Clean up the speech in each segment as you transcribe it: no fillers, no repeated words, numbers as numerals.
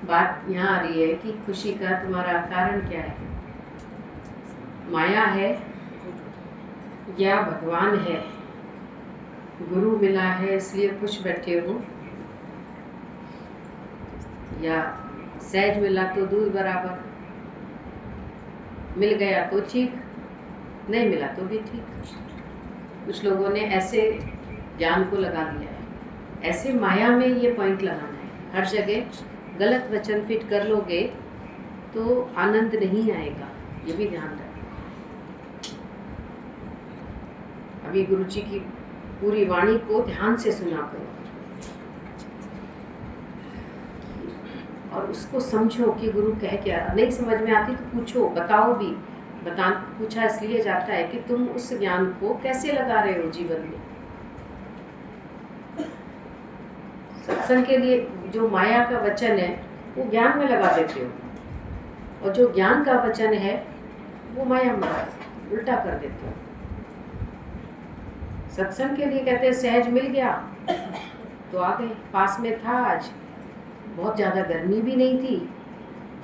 बात यहाँ आ रही है कि खुशी का तुम्हारा कारण क्या है, माया है या भगवान है? गुरु मिला है इसलिए खुश बैठे हो, या सहज मिला तो दूध बराबर, मिल गया तो ठीक, नहीं मिला तो भी ठीक। कुछ लोगों ने ऐसे ज्ञान को लगा लिया है, ऐसे माया में ये पॉइंट लगाना है। हर जगह गलत वचन फिट कर लोगे तो आनंद नहीं आएगा, ये भी ध्यान रखना। अभी गुरु जी की पूरी वाणी को ध्यान से सुना करो और उसको समझो कि गुरु कह क्या। नहीं समझ में आती तो पूछो, बताओ भी। पूछा इसलिए जाता है कि तुम उस ज्ञान को कैसे लगा रहे हो जीवन में। सत्संग के लिए जो माया का वचन है वो ज्ञान में लगा देते हो, और जो ज्ञान का वचन है वो माया में उल्टा कर देते हो। सत्संग के लिए कहते हैं सहज मिल गया तो आ गए, पास में था, आज बहुत ज़्यादा गर्मी भी नहीं थी,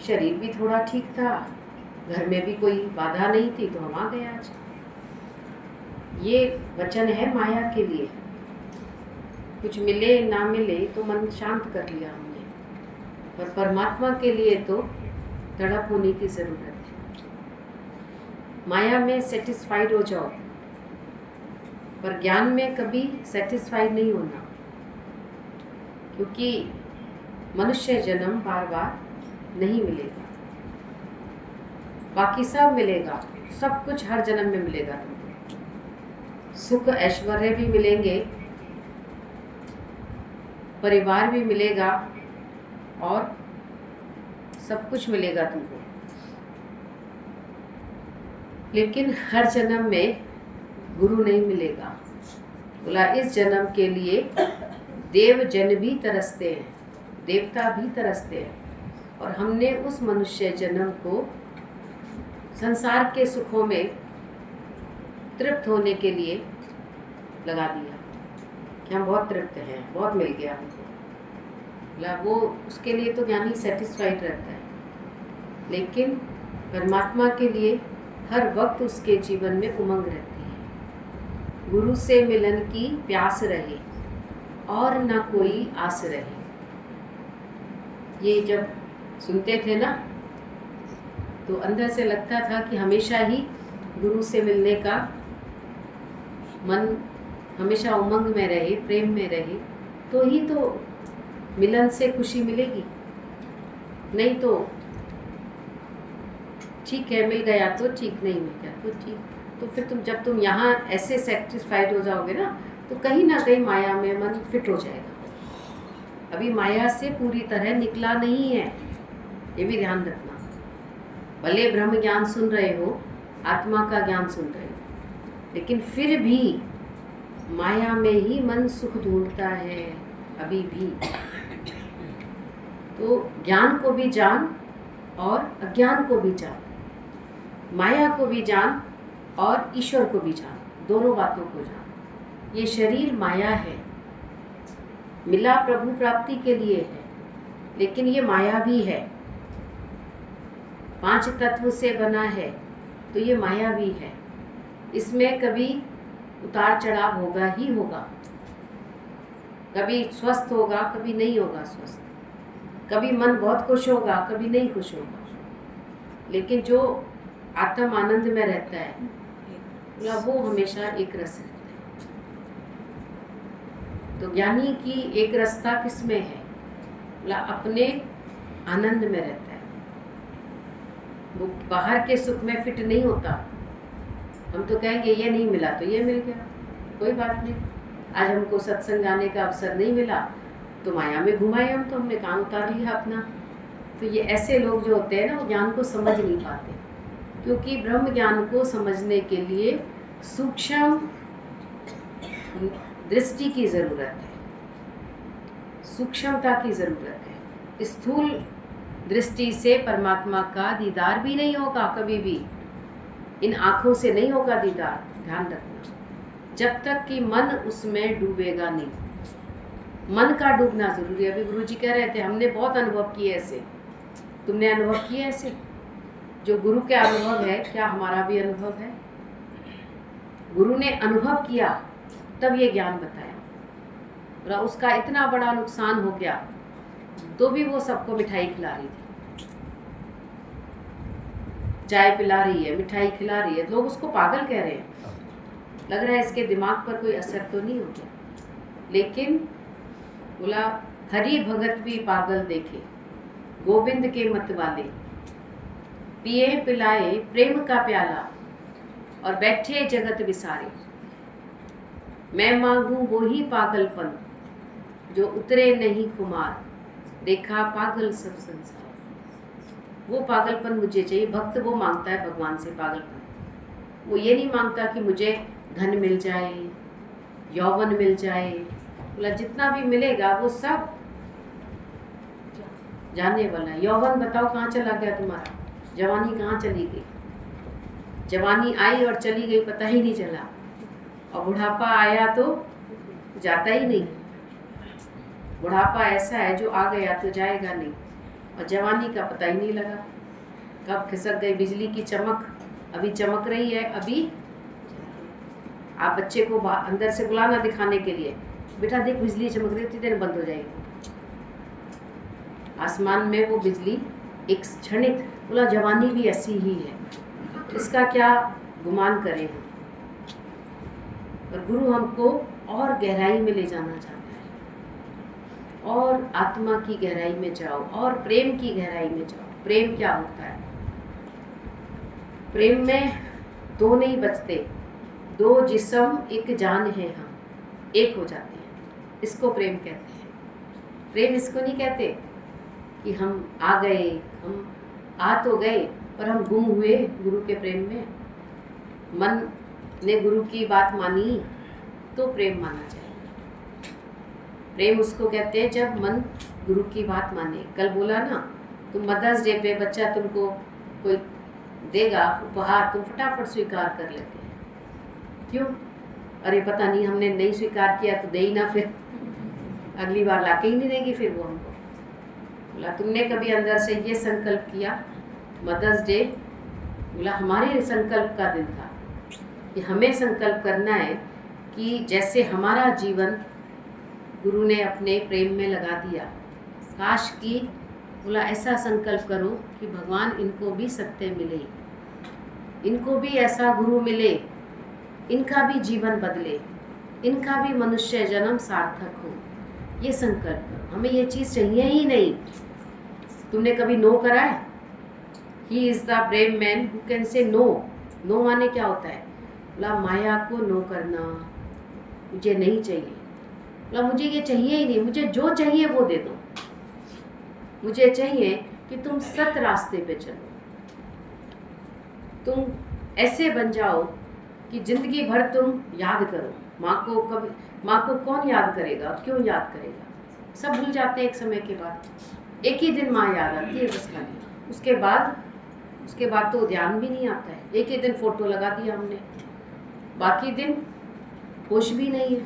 शरीर भी थोड़ा ठीक था, घर में भी कोई बाधा नहीं थी, तो हम आ गए आज। ये वचन है माया के लिए। कुछ मिले ना मिले तो मन शांत कर लिया हमने, पर परमात्मा के लिए तो तड़प होने की ज़रूरत है। माया में सेटिस्फाइड हो जाओ, पर ज्ञान में कभी सेटिस्फाइड नहीं होना, क्योंकि मनुष्य जन्म बार बार नहीं मिलेगा। बाकी सब मिलेगा, सब कुछ हर जन्म में मिलेगा तुमको। सुख ऐश्वर्य भी मिलेंगे, परिवार भी मिलेगा, और सब कुछ मिलेगा तुमको। लेकिन हर जन्म में गुरु नहीं मिलेगा। बोला इस जन्म के लिए देव जन भी तरसते हैं, देवता भी तरसते हैं, और हमने उस मनुष्य जन्म को संसार के सुखों में तृप्त होने के लिए लगा दिया कि हम बहुत तृप्त हैं, बहुत मिल गया हमको। वो उसके लिए तो ज्ञानी सेटिस्फाइड रहता है, लेकिन परमात्मा के लिए हर वक्त उसके जीवन में उमंग रहती है। गुरु से मिलन की प्यास रहे और ना कोई आस रहे। ये जब सुनते थे ना तो अंदर से लगता था कि हमेशा ही गुरु से मिलने का मन हमेशा उमंग में रहे, प्रेम में रहे, तो ही तो मिलन से खुशी मिलेगी। नहीं तो ठीक है मिल गया तो ठीक, नहीं मिल गया तो ठीक। तो फिर जब तुम यहाँ ऐसे सेटिस्फाइड हो जाओगे ना, तो कहीं ना कहीं माया में मन फिट हो जाएगा। अभी माया से पूरी तरह निकला नहीं है, ये भी ध्यान रखना। भले ब्रह्म ज्ञान सुन रहे हो, आत्मा का ज्ञान सुन रहे हो, लेकिन फिर भी माया में ही मन सुख ढूंढता है अभी भी। तो ज्ञान को भी जान और अज्ञान को भी जान, माया को भी जान और ईश्वर को भी जान, दोनों बातों को जान। ये शरीर माया है, मिला प्रभु प्राप्ति के लिए है, लेकिन ये माया भी है। 5 तत्व से बना है, तो ये माया भी है। इसमें कभी उतार चढ़ाव होगा ही होगा, कभी स्वस्थ होगा, कभी नहीं होगा स्वस्थ, कभी मन बहुत खुश होगा, कभी नहीं खुश होगा। लेकिन जो आत्म आनंद में रहता है वो हमेशा एक रस रहता है। तो ज्ञानी की एक रसता किस में है? अपने आनंद में रहता है, वो बाहर के सुख में फिट नहीं होता। हम तो कहेंगे ये नहीं मिला तो ये मिल गया, कोई बात नहीं। आज हमको सत्संग आने का अवसर नहीं मिला तो माया में घुमाए हम, तो हमने काम उतार लिया अपना। तो ये ऐसे लोग जो होते हैं ना, वो ज्ञान को समझ नहीं पाते, क्योंकि ब्रह्म ज्ञान को समझने के लिए सूक्ष्म दृष्टि की ज़रूरत है, सूक्ष्मता की ज़रूरत है। स्थूल दृष्टि से परमात्मा का दीदार भी नहीं होगा कभी भी, इन आँखों से नहीं होगा दीदार। ध्यान रखना, जब तक कि मन उसमें डूबेगा नहीं। मन का डूबना जरूरी है। अभी गुरुजी कह रहे थे हमने बहुत अनुभव किए ऐसे, तुमने अनुभव किए ऐसे? जो गुरु के अनुभव है, क्या हमारा भी अनुभव है? गुरु ने अनुभव किया तब ये ज्ञान बताया, और उसका इतना बड़ा नुकसान हो गया तो भी वो सबको मिठाई खिला रही थी, चाय पिला रही है, मिठाई खिला रही है। लोग उसको पागल कह रहे हैं, लग रहा है इसके दिमाग पर कोई असर तो नहीं हो गया। लेकिन बोला हरि भगत भी पागल देखे, गोविंद के मत वाले, पिए पिलाए प्रेम का प्याला और बैठे जगत विसारे। मैं मांगू वो ही पागलपन जो उतरे नहीं खुमार, देखा पागल सब संसार। वो पागलपन मुझे चाहिए। भक्त वो मांगता है भगवान से पागलपन। वो ये नहीं मांगता कि मुझे धन मिल जाए, यौवन मिल जाए। बोला जितना भी मिलेगा वो सब जाने वाला है। यौवन बताओ कहाँ चला गया तुम्हारा? जवानी कहाँ चली गई? जवानी आई और चली गई, पता ही नहीं चला। और बुढ़ापा आया तो जाता ही नहीं। बुढ़ापा ऐसा है जो आ गया तो जाएगा नहीं, और जवानी का पता ही नहीं लगा कब खिसक गई। बिजली की चमक अभी चमक रही है, अभी आप बच्चे को अंदर से बुलाना दिखाने के लिए, बेटा देख बिजली चमक रही, उतनी देर बंद हो जाएगी। आसमान में वो बिजली एक क्षणिक। बोला जवानी भी ऐसी ही है, इसका क्या गुमान करें हम। और गुरु हमको और गहराई में ले जाना चाहता है, और आत्मा की गहराई में जाओ, और प्रेम की गहराई में जाओ। प्रेम क्या होता है? प्रेम में दो नहीं बचते, दो जिस्म एक जान है, हम एक हो जाते हैं, इसको प्रेम कहते हैं। प्रेम इसको नहीं कहते कि हम आ गए, हम आ तो गए पर हम गुम हुए गुरु के प्रेम में। मन ने गुरु की बात मानी तो प्रेम माना जाए। प्रेम उसको कहते हैं जब मन गुरु की बात माने। कल बोला ना, तुम मदर्स डे पे बच्चा तुमको कोई देगा उपहार, तुम फटाफट स्वीकार कर लेते हैं। क्यों? अरे पता नहीं हमने नहीं स्वीकार किया तो दे ही ना, फिर अगली बार लाके ही नहीं देगी फिर वो हमको। बोला तुमने कभी अंदर से ये संकल्प किया? मदर्स डे बोला हमारे संकल्प का दिन था कि हमें संकल्प करना है कि जैसे हमारा जीवन गुरु ने अपने प्रेम में लगा दिया, काश की बोला ऐसा संकल्प करो कि भगवान इनको भी सत्य मिले, इनको भी ऐसा गुरु मिले, इनका भी जीवन बदले, इनका भी मनुष्य जन्म सार्थक हो। ये संकल्प करो। हमें ये चीज़ चाहिए ही नहीं। तुमने कभी नो करा है? He is the brave man who can say no. No माने क्या होता है? बोला माया को नो करना, मुझे नहीं चाहिए। बोला मुझे ये चाहिए ही नहीं, मुझे जो चाहिए वो दे दो। मुझे चाहिए कि तुम सत रास्ते पे चलो, तुम ऐसे बन जाओ कि जिंदगी भर तुम याद करो। माँ को कभी, माँ को कौन याद करेगा, क्यों याद करेगा? सब भूल जाते हैं एक समय के बाद। एक ही दिन माँ याद आती है बस खाली, उसके बाद तो ध्यान भी नहीं आता है। एक ही दिन फोटो लगा दिया हमने, बाकी दिन होश भी नहीं है,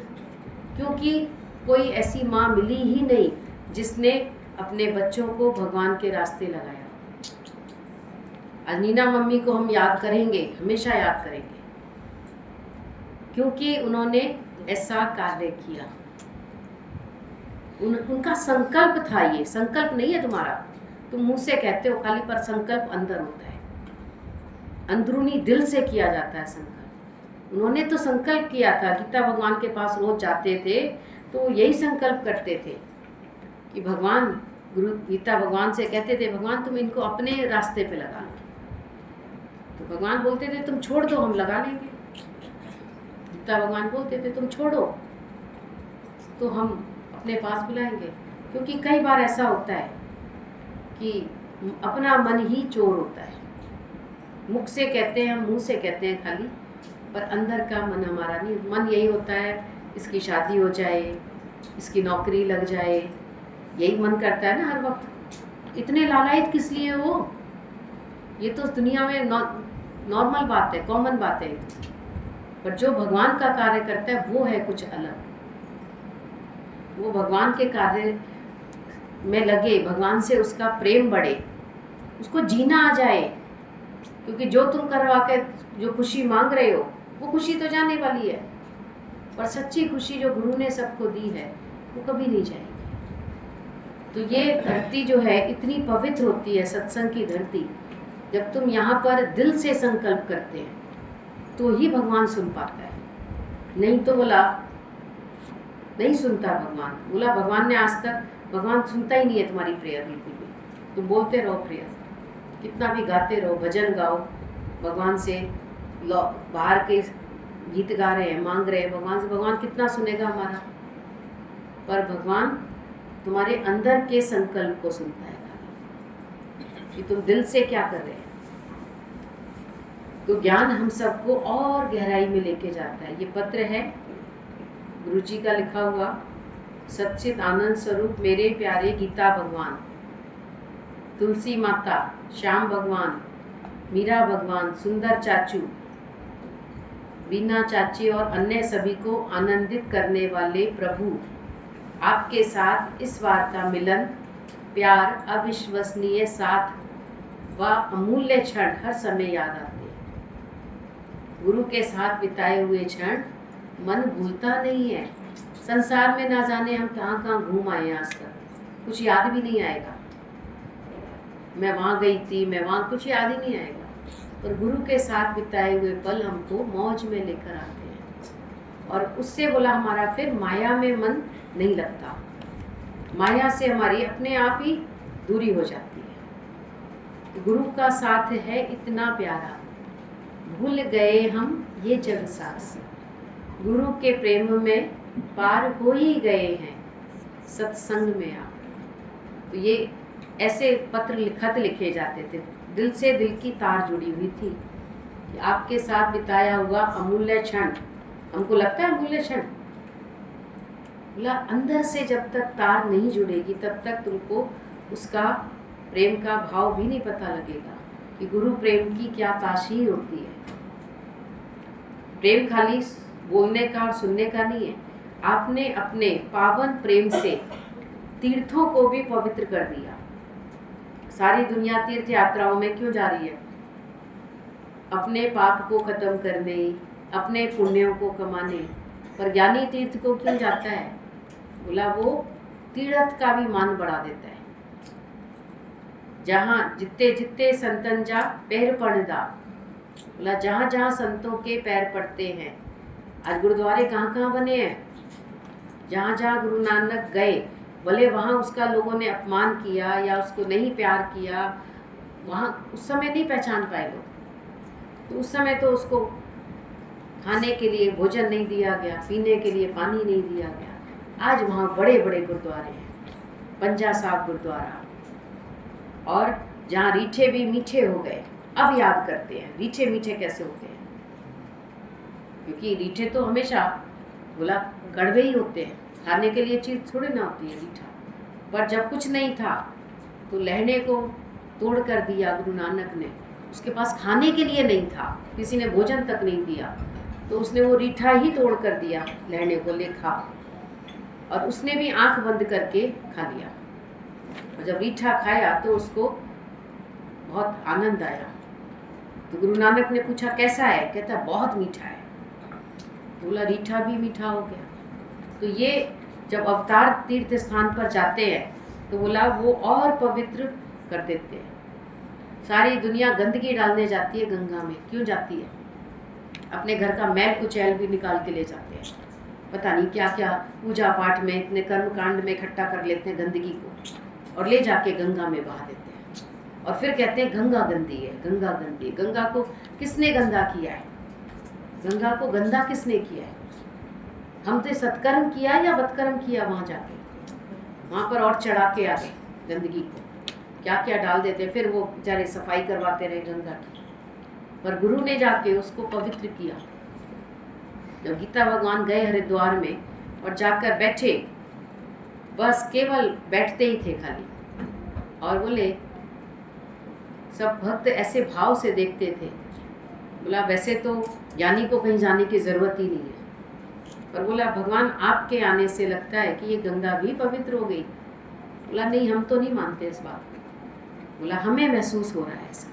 क्योंकि कोई ऐसी माँ मिली ही नहीं जिसने अपने बच्चों को भगवान के रास्ते लगाया। अनीना मम्मी को हम याद करेंगे, हमेशा याद करेंगे, क्योंकि उन्होंने ऐसा कार्य किया। उनका संकल्प था। ये संकल्प नहीं है तुम्हारा, तुम मुंह से कहते हो खाली, पर संकल्प अंदर होता है, अंदरूनी दिल से किया जाता है संकल्प। उन्होंने तो संकल्प किया था। गीता भगवान के पास रोज जाते थे तो यही संकल्प करते थे कि भगवान, गुरु गीता भगवान से कहते थे भगवान तुम इनको अपने रास्ते पे लगा लो। तो भगवान बोलते थे तुम छोड़ दो, हम लगा लेंगे। गीता भगवान बोलते थे तुम छोड़ो तो हम अपने पास बुलाएंगे। क्योंकि कई बार ऐसा होता है कि अपना मन ही चोर होता है। मुख से कहते हैं, हम मुंह से कहते हैं खाली, पर अंदर का मन हमारा नहीं। मन यही होता है इसकी शादी हो जाए, इसकी नौकरी लग जाए, यही मन करता है ना हर वक्त। इतने लालायित किस लिए हो? ये तो दुनिया में नॉर्मल बात है, कॉमन बात है। पर जो भगवान का कार्य करता है वो है कुछ अलग। वो भगवान के कार्य में लगे, भगवान से उसका प्रेम बढ़े, उसको जीना आ जाए। क्योंकि जो तुम करवा के जो खुशी मांग रहे हो वो खुशी तो जाने वाली है, पर सच्ची खुशी जो गुरु ने सबको दी है वो कभी नहीं जाएगी। तो ये धरती जो है इतनी पवित्र होती है, सत्संग की धरती। जब तुम यहाँ पर दिल से संकल्प करते हैं तो ही भगवान सुन पाता है, नहीं तो बोला नहीं सुनता भगवान। बोला भगवान ने आज तक, भगवान सुनता ही नहीं है तुम्हारी प्रेयर बिल्कुल भी। तुम बोलते रहो प्रेयर, कितना भी गाते रहो, भजन गाओ भगवान से, बाहर के गीत गा रहे हैं, मांग रहे हैं भगवान से, भगवान कितना सुनेगा हमारा। पर भगवान तुम्हारे अंदर के संकल्प को सुनता है कि तुम दिल से क्या कर रहे हैं। तो ज्ञान हम सबको और गहराई में लेके जाता है। ये पत्र है गुरु जी का लिखा हुआ, सच्चित आनंद स्वरूप मेरे प्यारे गीता भगवान, तुलसी माता, श्याम भगवान, मीरा भगवान, सुंदर चाचू, बीना चाची और अन्य सभी को आनंदित करने वाले प्रभु, आपके साथ इस बार का मिलन, प्यार, अविश्वसनीय साथ व अमूल्य क्षण हर समय याद आते हैं। गुरु के साथ बिताए हुए क्षण मन भूलता नहीं है। संसार में ना जाने हम कहाँ कहाँ घूम आए आज तक, कुछ याद भी नहीं आएगा। मैं वहाँ गई थी, मैं वहाँ, कुछ याद ही नहीं आएगा। पर गुरु के साथ बिताए हुए पल हमको मौज में लेकर आते हैं। और उससे बोला हमारा फिर माया में मन नहीं लगता, माया से हमारी अपने आप ही दूरी हो जाती है। गुरु का साथ है इतना प्यारा, भूल गए हम ये जग सास, गुरु के प्रेम में पार हो ही गए हैं सत्संग में आकर। तो ये ऐसे पत्र खत लिखे जाते थे, दिल से दिल की तार जुड़ी हुई थी कि आपके साथ बिताया हुआ अमूल्य क्षण, हमको लगता है अमूल्य क्षण, बोला अंदर से जब तक तार नहीं जुड़ेगी तब तक तुमको उसका प्रेम का भाव भी नहीं पता लगेगा कि गुरु प्रेम की क्या तासीर होती है। प्रेम खाली बोलने का और सुनने का नहीं है। आपने अपने पावन प्रेम से तीर्थों को भी पवित्र कर दिया। सारी दुनिया तीर्थ यात्राओं में क्यों जा रही है? अपने पाप को खत्म करने, अपने पुण्यों को कमाने। पर ज्ञानी तीर्थ को क्यों जाता है? बोला वो तीर्थ का भी मान बढ़ा देता है। जहाँ जितने जितने संतन जा पैर पड़दा, बोला जहाँ जहाँ संतों के पैर पड़ते हैं। आज गुरुद्वारे कहाँ कहाँ बने हैं, जहाँ जहाँ गुरु नानक गए, भले वहाँ उसका लोगों ने अपमान किया या उसको नहीं प्यार किया, वहाँ उस समय नहीं पहचान पाए लोग। तो उस समय तो उसको खाने के लिए भोजन नहीं दिया गया, पीने के लिए पानी नहीं दिया गया। आज वहाँ बड़े बड़े गुरुद्वारे हैं, पंजा साहब गुरुद्वारा, और जहाँ रीठे भी मीठे हो गए। अब याद करते हैं रीठे मीठे कैसे होते हैं, क्योंकि रीठे तो हमेशा बोला कड़वे ही होते हैं, खाने के लिए चीज़ थोड़ी ना होती है मीठा। पर जब कुछ नहीं था तो लहने को तोड़ कर दिया गुरु नानक ने। उसके पास खाने के लिए नहीं था, किसी ने भोजन तक नहीं दिया, तो उसने वो रीठा ही तोड़ कर दिया लहने को, ले खा। और उसने भी आंख बंद करके खा लिया। और जब रीठा खाया तो उसको बहुत आनंद आया। तो गुरु नानक ने पूछा कैसा है? कहता बहुत मीठा है। बोला रीठा भी मीठा हो गया। तो ये जब अवतार तीर्थ स्थान पर जाते हैं तो बोला वो और पवित्र कर देते हैं। सारी दुनिया गंदगी डालने जाती है गंगा में, क्यों जाती है? अपने घर का मैल कुचैल भी निकाल के ले जाते हैं, पता नहीं क्या क्या पूजा पाठ में, इतने कर्म कांड में इकट्ठा कर लेते हैं गंदगी को और ले जाके गंगा में बहा देते हैं। और फिर कहते हैं गंगा गंदी है, गंगा गंदी है। गंगा को किसने गंदा किया है? गंगा को गंदा किसने किया है? हम तो सत्कर्म किया या बदकर्म किया? वहाँ जाके वहाँ पर और चढ़ा के आ गए गंदगी को, क्या क्या डाल देते। फिर वो बेचारे सफाई करवाते रहे गंगा की, पर गुरु ने जाके उसको पवित्र किया। जब गीता भगवान गए हरिद्वार में और जाकर बैठे, बस केवल बैठते ही थे खाली, और बोले सब भक्त ऐसे भाव से देखते थे। बोला वैसे तो ज्ञानी को कहीं जाने की ज़रूरत ही नहीं है, पर बोला भगवान आपके आने से लगता है कि ये गंगा भी पवित्र हो गई। बोला नहीं, हम तो नहीं मानते इस बात को। बोला हमें महसूस हो रहा है ऐसा।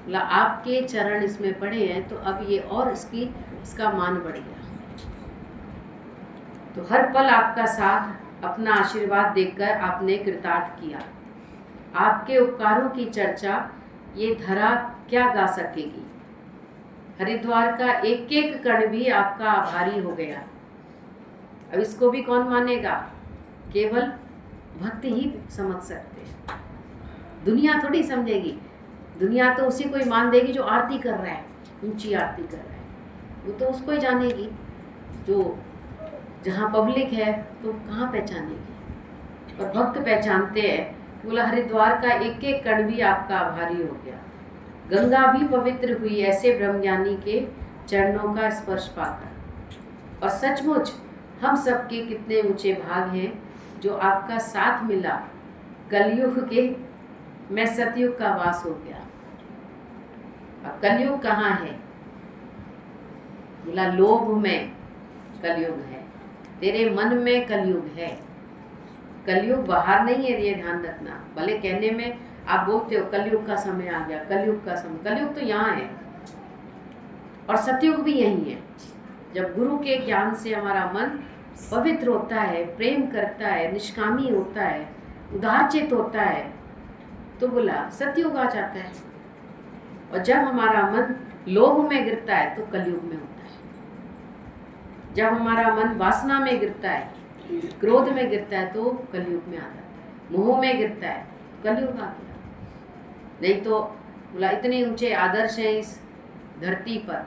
बोला आपके चरण इसमें पड़े हैं तो अब ये और इसका मान बढ़ गया। तो हर पल आपका साथ, अपना आशीर्वाद देकर आपने कृतार्थ किया। आपके उपकारों की चर्चा ये धरा क्या गा सकेगी। हरिद्वार का एक एक कण भी आपका आभारी हो गया। अब इसको भी कौन मानेगा, केवल भक्त ही समझ सकते हैं। दुनिया थोड़ी समझेगी। दुनिया तो उसी को ही मान देगी जो आरती कर रहा है, ऊंची आरती कर रहा है, वो तो उसको ही जानेगी। जो जहाँ पब्लिक है तो कहाँ पहचानेगी, और भक्त पहचानते हैं। बोला हरिद्वार का एक एक कण भी आपका आभारी हो गया। गंगा भी पवित्र हुई ऐसे ब्रह्मज्ञानी के चरणों का स्पर्श पाकर। और सचमुच हम सबके कितने ऊंचे भाग हैं जो आपका साथ मिला। कलयुग के में सतयुग का वास हो गया। अब कलयुग कहाँ है? बोला लोभ में कलयुग है, तेरे मन में कलयुग है। कलयुग बाहर नहीं है, ये ध्यान रखना। भले कहने में आप बोलते हो कलयुग का समय आ गया, कलयुग का समय, कलयुग तो यहाँ है और सतयुग भी यही है। जब गुरु के ज्ञान से हमारा मन पवित्र होता है, प्रेम करता है, निष्कामी होता है, उदारचित होता है, तो बोला सतयुग आ जाता है। और जब हमारा मन लोभ में गिरता है तो कलयुग में होता है। जब हमारा मन वासना में गिरता है, क्रोध में गिरता है, तो कलयुग में आता है। मोह में गिरता है, कलयुग आ गया। नहीं तो बोला इतने ऊंचे आदर्श हैं इस धरती पर,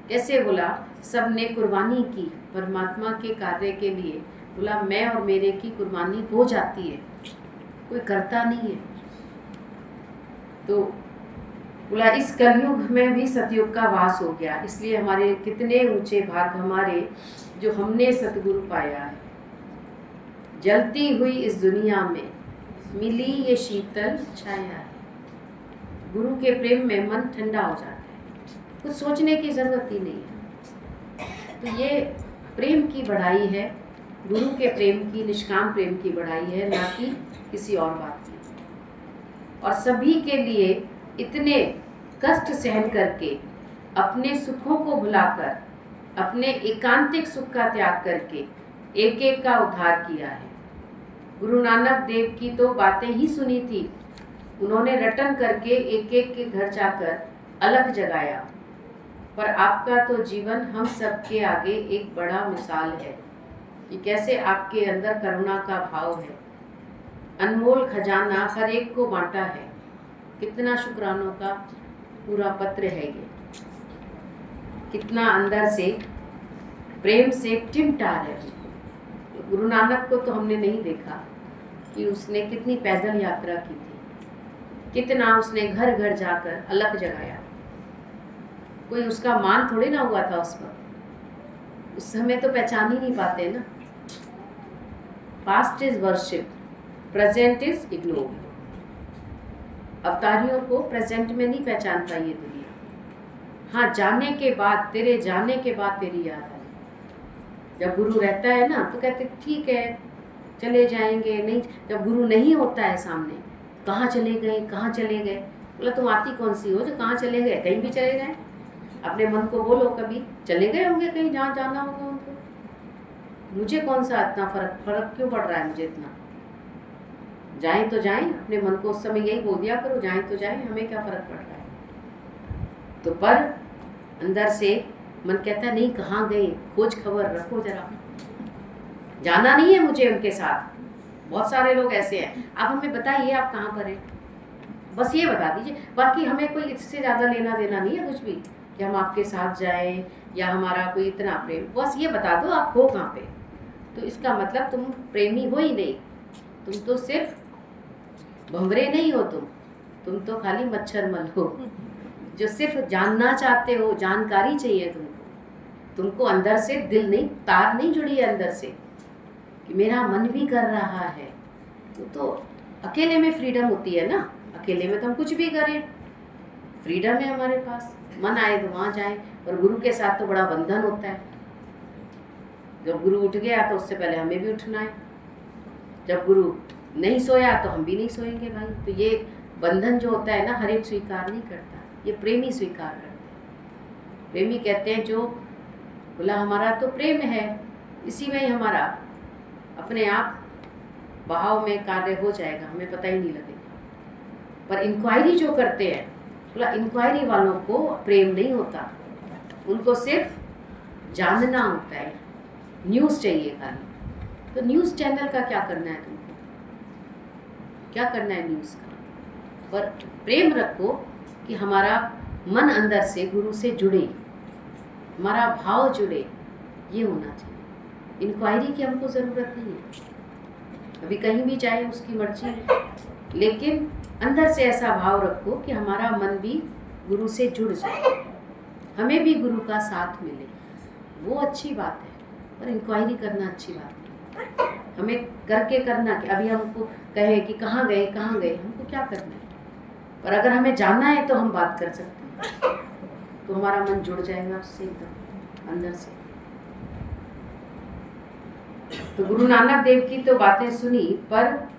कैसे बोला सबने कुर्बानी की परमात्मा के कार्य के लिए। बोला मैं और मेरे की कुर्बानी हो जाती है, कोई करता नहीं है। तो बोला इस कलयुग में भी सतयुग का वास हो गया। इसलिए हमारे कितने ऊंचे भाग हमारे जो हमने सतगुरु पाया है। जलती हुई इस दुनिया में मिली ये शीतल छाया है। गुरु के प्रेम में मन ठंडा हो जाता है, कुछ सोचने की जरूरत ही नहीं है। तो ये प्रेम की बढ़ाई है, गुरु के प्रेम की, निष्काम प्रेम की बढ़ाई है, ना कि किसी और बात की। और सभी के लिए इतने कष्ट सहन करके, अपने सुखों को भुलाकर, अपने एकांतिक सुख का त्याग करके एक एक का उद्धार किया है। गुरु नानक देव की तो बातें ही सुनी थी, उन्होंने रटन करके एक एक के घर जाकर अलग जगाया। पर आपका तो जीवन हम सबके आगे एक बड़ा मिसाल है कि कैसे आपके अंदर करुणा का भाव है। अनमोल खजाना हर एक को बांटा है। कितना शुक्रानों का पूरा पत्र है ये, कितना अंदर से प्रेम से टिमटार है। गुरु नानक को तो हमने नहीं देखा कि उसने कितनी पैदल यात्रा की थी, कितना उसने घर घर जाकर अलग जगाया। कोई उसका मान थोड़ी ना हुआ था उस वक्त, उस समय तो पहचान ही नहीं पाते ना। Past is worship, present is ignore. अवतारियों को प्रेजेंट में नहीं पहचान पाई ये दुनिया। हाँ, जाने के बाद, तेरे जाने के बाद तेरी याद आई। जब गुरु रहता है ना तो कहते ठीक है चले जाएंगे, नहीं जब गुरु नहीं होता है सामने, कहाँ चले गए, कहाँ चले गए। बोला तुम आती कौन सी हो जो कहाँ चले गए, कहीं भी चले गए। अपने मन को बोलो कभी चले गए होंगे कहीं जहाँ जाना होगा उनको। मुझे कौन सा इतना फर्क क्यों पड़ रहा है मुझे इतना। जाएं तो जाएं, अपने मन को उस समय यही बोल दिया करो, जाएं तो जाएं, हमें क्या फर्क पड़ रहा है। तो पर अंदर से मन कहता है नहीं कहाँ गए, खोज खबर रखो जरा, जाना नहीं है मुझे उनके साथ। बहुत सारे लोग ऐसे हैं, आप हमें बताइए आप कहाँ पर हैं, बस ये बता दीजिए, बाकी हमें कोई इससे ज़्यादा लेना देना नहीं है कुछ भी कि हम आपके साथ जाएं या हमारा कोई इतना प्रेम, बस ये बता दो आप हो कहाँ पे। तो इसका मतलब तुम प्रेमी हो ही नहीं, तुम तो सिर्फ भंवरे नहीं हो, तुम तो खाली मच्छर मल हो जो सिर्फ जानना चाहते हो, जानकारी चाहिए तुमको अंदर से, दिल नहीं, तार नहीं जुड़ी है अंदर से कि मेरा मन भी कर रहा है। तो अकेले में फ्रीडम होती है ना, अकेले में तो हम कुछ भी करें, फ्रीडम है हमारे पास, मन आए तो वहाँ जाए। और गुरु के साथ तो बड़ा बंधन होता है, जब गुरु उठ गया तो उससे पहले हमें भी उठना है, जब गुरु नहीं सोया तो हम भी नहीं सोएंगे भाई। तो ये बंधन जो होता है ना, हर एक स्वीकार नहीं करता, ये प्रेमी स्वीकार करते हैं। प्रेमी कहते हैं जो बोला हमारा तो प्रेम है, इसी में ही हमारा अपने आप बहाव में कार्य हो जाएगा, हमें पता ही नहीं लगेगा। पर इंक्वायरी जो करते हैं, बोला इंक्वायरी वालों को प्रेम नहीं होता, उनको सिर्फ जानना होता है, न्यूज़ चाहिए खाली। तो न्यूज़ चैनल का क्या करना है तुमको, क्या करना है न्यूज़ का? पर प्रेम रखो कि हमारा मन अंदर से गुरु से जुड़े, हमारा भाव जुड़े, ये होना चाहिए। इंक्वायरी की हमको ज़रूरत नहीं है, अभी कहीं भी जाए उसकी मर्जी है, लेकिन अंदर से ऐसा भाव रखो कि हमारा मन भी गुरु से जुड़ जाए, हमें भी गुरु का साथ मिले, वो अच्छी बात है। पर इंक्वायरी करना अच्छी बात नहीं, हमें करके करना कि अभी हमको कहे कि कहाँ गए, हमको क्या करना है। पर अगर हमें जानना है तो हम बात कर सकते हैं, तो हमारा मन जुड़ जाएगा उससे एकदम अंदर से। तो गुरु नानक देव की तो बातें सुनी, पर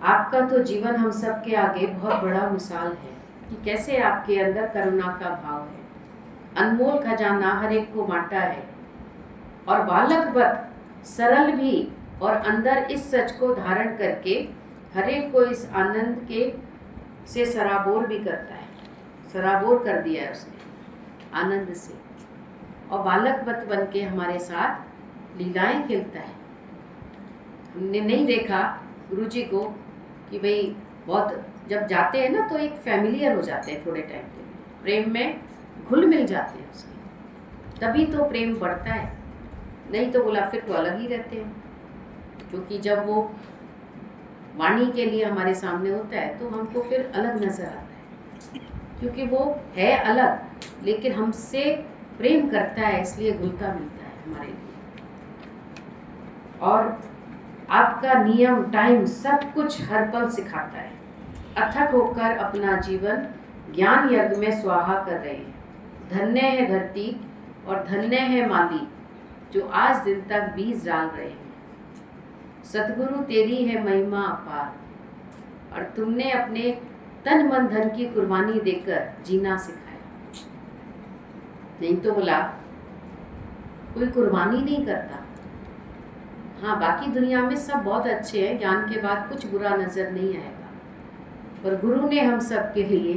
आपका तो जीवन हम सब के आगे बहुत बड़ा मिसाल है कि कैसे आपके अंदर करुणा का भाव है, अनमोल खजाना हर एक को बांटा है, और बालकवत सरल भी, और अंदर इस सच को धारण करके हर एक को इस आनंद के से सराबोर भी करता है, सराबोर कर दिया है उसने आनंद से, और बालकवत बन के हमारे साथ लीलाएं खेलता है। हमने नहीं देखा गुरु जी को कि भाई बहुत जब जाते हैं ना तो एक फैमिलियर हो जाते हैं, थोड़े टाइम के लिए प्रेम में घुल मिल जाते हैं उसके, तभी तो प्रेम बढ़ता है, नहीं तो बोला फिर तो अलग ही रहते हैं। क्योंकि जब वो वाणी के लिए हमारे सामने होता है तो हमको फिर अलग नजर आता है, क्योंकि वो है अलग, लेकिन हमसे प्रेम करता है, इसलिए घुलता मिलता है हमारे लिए। और आपका नियम, टाइम, सब कुछ हर पल सिखाता है। अथक होकर अपना जीवन ज्ञान यज्ञ में स्वाहा कर रहे हैं। धन्य है धरती और धन्य है माली, जो आज दिन तक बीज डाल रहे हैं। सतगुरु तेरी है महिमा अपार, और तुमने अपने तन मन धन की कुर्बानी देकर जीना सिखाया। नहीं तो बोला कोई कुर्बानी नहीं करता। हाँ, बाकी दुनिया में सब बहुत अच्छे हैं, ज्ञान के बाद कुछ बुरा नजर नहीं आएगा, पर गुरु ने हम सब के लिए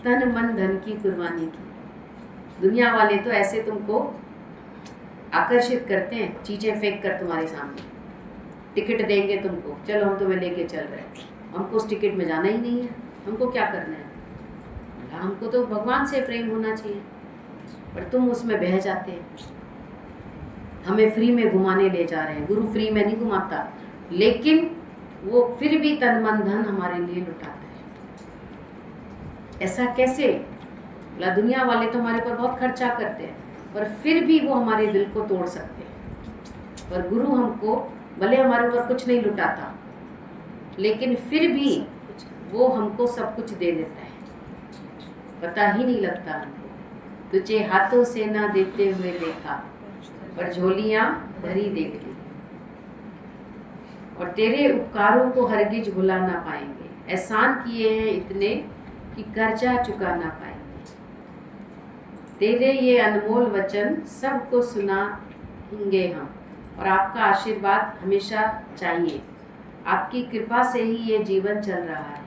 तन मन धन की कुर्बानी की। दुनिया वाले तो ऐसे तुमको आकर्षित करते हैं, चीजें फेंक कर तुम्हारे सामने, टिकट देंगे तुमको, चलो हम तुम्हें लेके चल रहे हैं, हमको उस टिकट में जाना ही नहीं है, हमको क्या करना है, हमको तो भगवान से प्रेम होना चाहिए, पर तुम उसमें बह जाते हैं। हमें फ्री में घुमाने ले जा रहे हैं, गुरु फ्री में नहीं घुमाता, लेकिन वो फिर भी तन मन धन हमारे लिए लुटाता है। ऐसा कैसे? बोला दुनिया वाले तो हमारे पर बहुत खर्चा करते हैं, पर फिर भी वो हमारे दिल को तोड़ सकते हैं। पर गुरु हमको भले हमारे ऊपर कुछ नहीं लुटाता, लेकिन फिर भी वो हमको सब कुछ दे देता है, पता ही नहीं लगता हमको। तुझे हाथों से ना देते हुए देखा, पर झोलियां भरी देख ली, और तेरे उपकारों को हरगिज भुला ना पाएंगे। एहसान किए हैं इतने कि कर्जा चुका ना पाएंगे। तेरे ये अनमोल वचन सबको सुनाएंगे हम, और आपका आशीर्वाद हमेशा चाहिए। आपकी कृपा से ही ये जीवन चल रहा है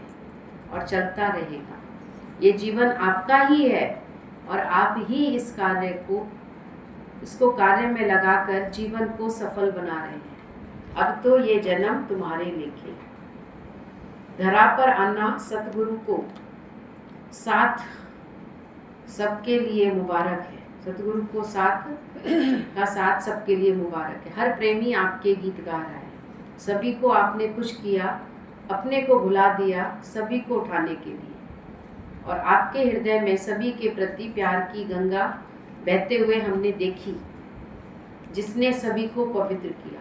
और चलता रहेगा। ये जीवन आपका ही है, और आप ही इसको कार्य में लगाकर जीवन को सफल बना रहे हैं। अब तो ये जन्म तुम्हारे लेखे। धरा पर आना सतगुरु को साथ सबके लिए मुबारक है। सतगुरु को साथ सबके लिए मुबारक है। हर प्रेमी आपके गीत गा रहा है। सभी को आपने खुश किया, अपने को भुला दिया सभी को उठाने के लिए, और आपके हृदय में सभी के प्रति प्यार की गंगा बहते हुए हमने देखी, जिसने सभी को पवित्र किया।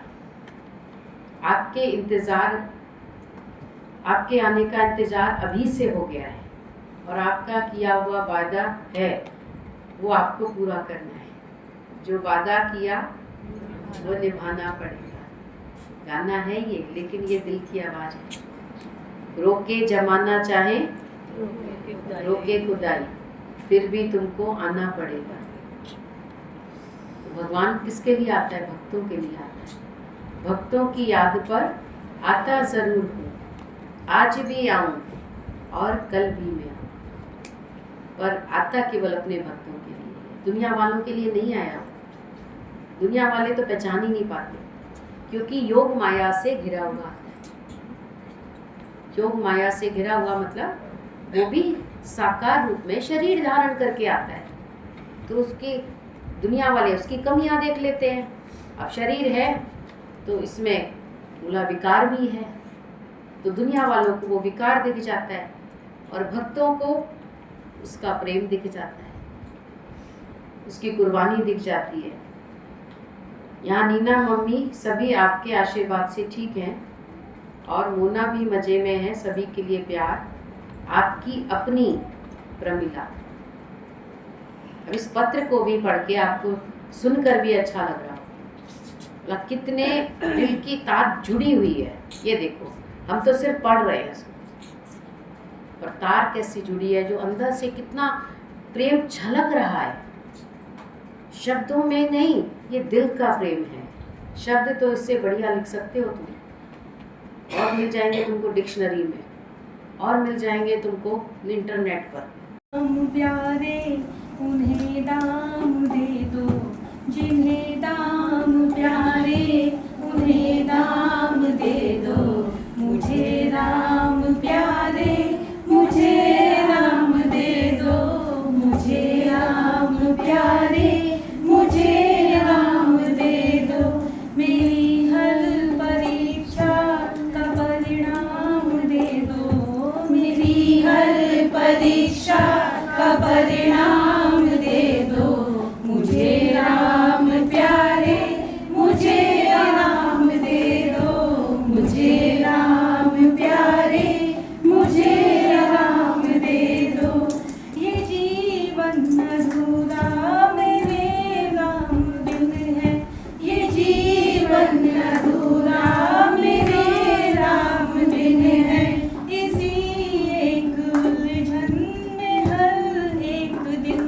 आपके आने का इंतजार अभी से हो गया है, और आपका किया हुआ वादा है वो आपको पूरा करना है। जो वादा किया वो निभाना पड़ेगा। गाना है ये, लेकिन ये दिल की आवाज़ है। रोके जमाना चाहे रोके खुदाई, फिर भी तुमको आना पड़ेगा। तो भगवान किसके लिए आता है? भक्तों के लिए आता है। भक्तों की याद पर आता ज़रूर हूँ, आज भी आऊँ और कल भी मैं आऊँ, पर आता केवल अपने भक्तों के लिए, दुनिया वालों के लिए नहीं आया। दुनिया वाले तो पहचान ही नहीं पाते, क्योंकि योग माया से घिरा हुआ आता है। योग माया से घिरा हुआ मतलब वो भी साकार रूप में शरीर धारण करके आता है, तो उसकी दुनिया वाले उसकी कमियां देख लेते हैं। अब शरीर है तो इसमें बोला विकार भी है, तो दुनिया वालों को वो विकार दिख जाता है और भक्तों को उसका प्रेम दिख जाता है, उसकी कुर्बानी दिख जाती है। यहाँ नीना मम्मी सभी आपके आशीर्वाद से ठीक हैं और मोना भी मज़े में है। सभी के लिए प्यार, आपकी अपनी प्रमिला। अब इस पत्र को भी पढ़ के आपको सुनकर भी अच्छा लग रहा होगा, कितने दिल की तार जुड़ी हुई है। ये देखो, हम तो सिर्फ पढ़ रहे हैं इसको, पर तार कैसी जुड़ी है, जो अंदर से कितना प्रेम झलक रहा है। शब्दों में नहीं, ये दिल का प्रेम है। शब्द तो इससे बढ़िया लिख सकते हो तुम, और मिल जाएंगे तुमको डिक्शनरी में, और मिल जाएंगे तुमको इंटरनेट पर। हम प्यारे उन्हें दाम दे दो, जिन्हें दाम प्यारे उन्हें दाम दे दो। मुझे राम प्यारे मुझे राम दे दो, मुझे राम प्यारे मुझे राम दे दो। मेरी हर परीक्षा का परिणाम दे दो, मेरी हर परीक्षा का परिणाम दे दो। मुझे राम प्यारे मुझे राम दे दो, मुझे राम प्यारे मुझे राम दे दो। ये जीवन अधूरा मेरे राम बिन है, ये जीवन अधूरा मेरे राम बिन है। इसी एक उलझन में हर एक दिन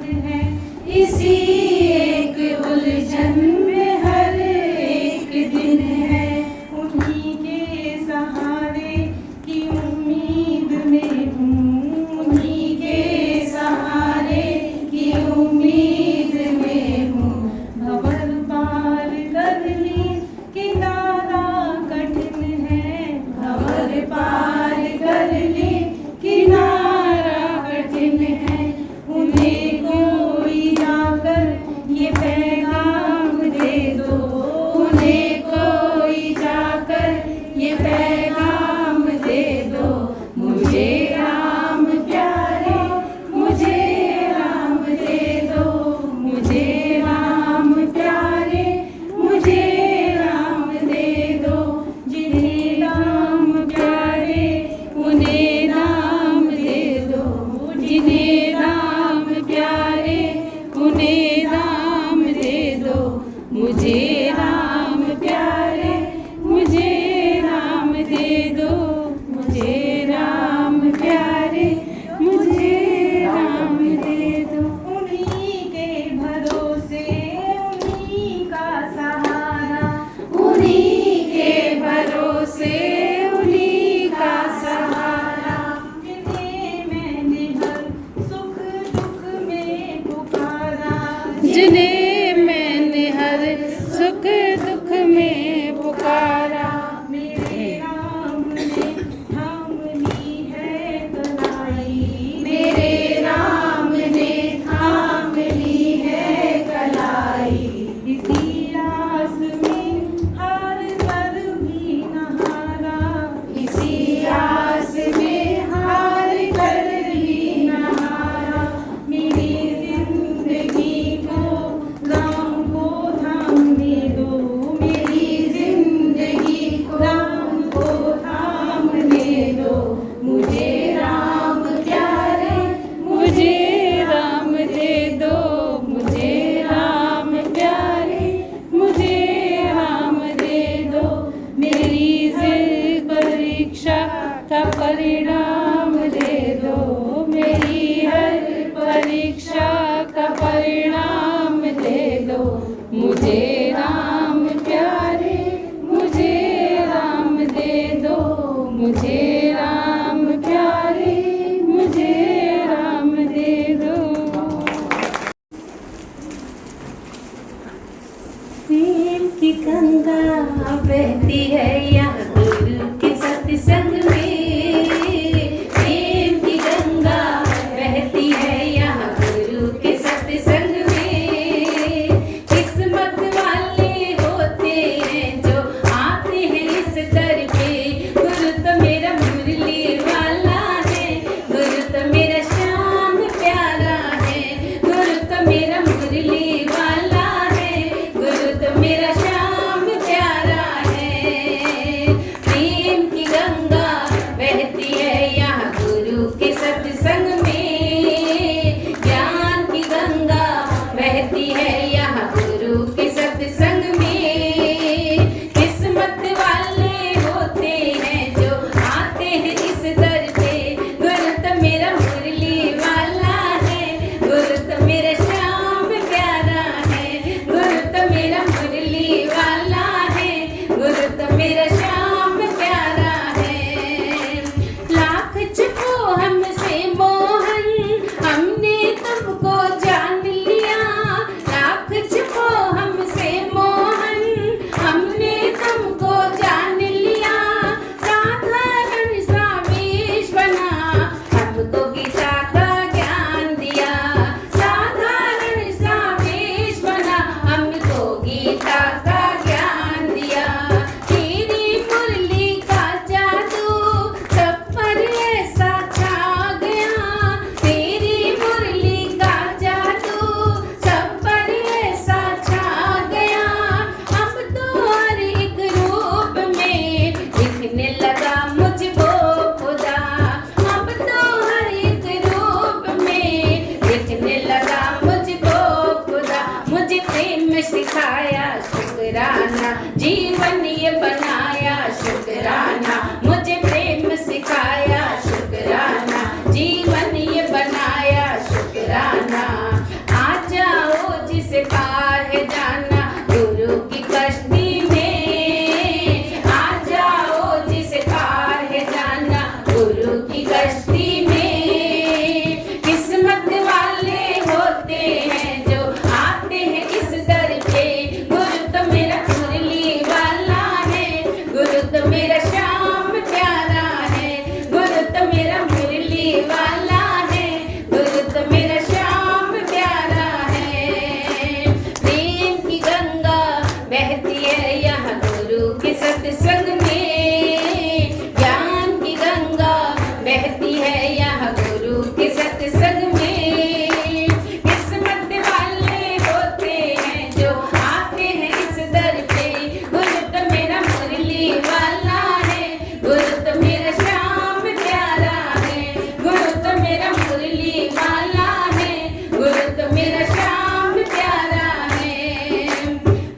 बहती है यहाँ गुरु के सत्संग में। किस्मत वाले होते हैं जो आते हैं इस दर पे। गुरु तो मेरा मुरली वाला है, गुरु तो मेरा श्याम प्यारा है, गुरु तो मेरा मुरली वाला है, गुरु तो मेरा श्याम प्यारा है।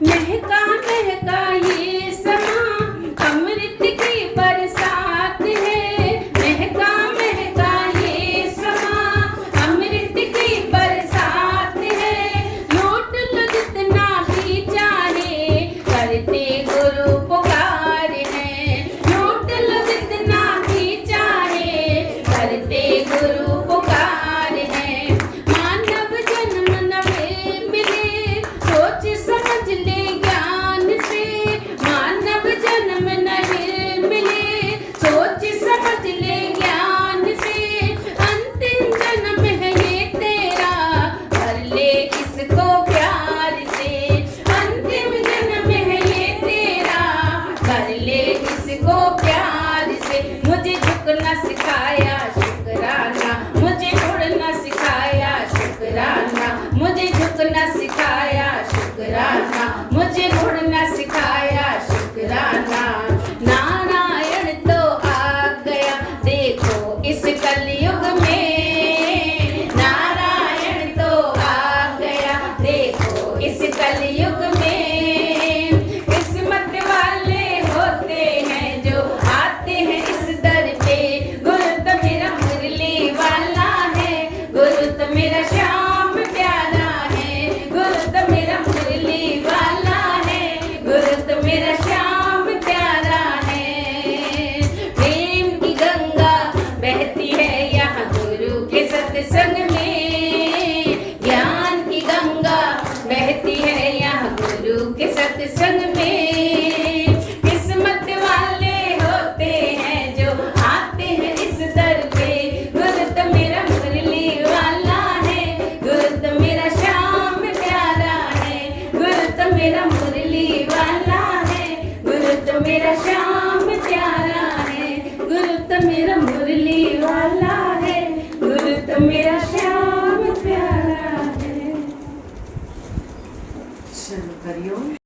महका महका ये समा अमृत की बरसात है, महका महका ये समा अमृत की बरसात है। लूट लो जितना भी चाहे करते गुरु पुकार है, लूट लो जितना भी चाहे करते गुरु पुकार है। मानव जन्म नवे मिले सोच समझ ले ज्ञान से, मानव जन्म नवे मिले सोच समझ ले ज्ञान से। अंतिम जन्म है ये तेरा भर ले इसको प्यार से, अंतिम जन्म है ये तेरा भर ले इसको प्यार से। मुझे झुकना सिखाया शुक्राना, मुझे उड़ना सिखाया शुक्राना, मुझे झुकना सिखाया शुक्राना, मुझे उड़ना सिखाया शुक्राना। नारायण तो आ गया देखो इस कलयुग में, नारायण तो आ गया देखो इस कलयुग में। किस्मत वाले होते हैं जो आते हैं इस दर पे। गुरु तो मेरा मुरली वाला है, गुरु तो मेरा श्याम प्यारा है, गुरु तो मेरा मुरली वाला है, गुरु तो मेरा श्याम प्यारा है। प्रेम की गंगा बहती है यहाँ गुरु के सत्संग में, ज्ञान की गंगा बहती है यहाँ गुरु के सत्संग में। किस्मत वाले होते हैं जो आते हैं इस दर पे। गुरु तो मेरा मुरली वाला है, गुरु तो मेरा श्याम प्यारा है, गुरु तो मेरा मुरली वाला है, गुरु तो मेरा